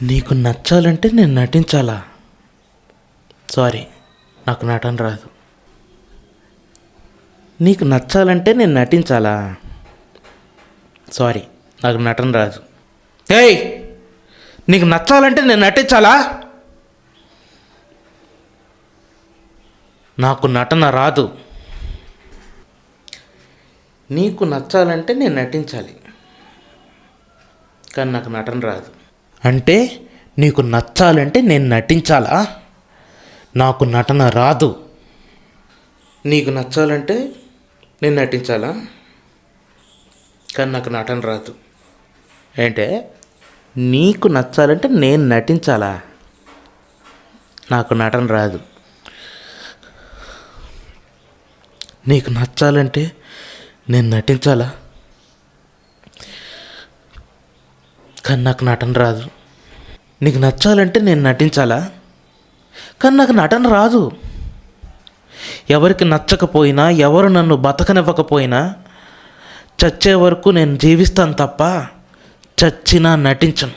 నీకు నచ్చాలంటే నేను నటించాలా? సారీ, నాకు నటన రాదు. నీకు నచ్చాలంటే నేను నటించాలా? సారీ, నాకు నటన రాదు. ఏయ్, నీకు నచ్చాలంటే నేను నటించాలా? నాకు నటన రాదు. నీకు నచ్చాలంటే నేను నటించాలి, కానీ నాకు నటన రాదు. అంటే నీకు నచ్చాలంటే నేను నటించాలా? నాకు నటన రాదు. నీకు నచ్చాలంటే నేను నటించాలా, కానీ నాకు నటన రాదు. ఏంటే, నీకు నచ్చాలంటే నేను నటించాలా? నాకు నటన రాదు. నీకు నచ్చాలంటే నేను నటించాలా, కానీ నాకు నటన రాదు. నీకు నచ్చాలంటే నేను నటించాలా, కానీ నాకు నటన రాదు. ఎవరికి నచ్చకపోయినా, ఎవరు నన్ను బతకనివ్వకపోయినా, చచ్చే వరకు నేను జీవిస్తాను తప్ప చచ్చినా నటించను.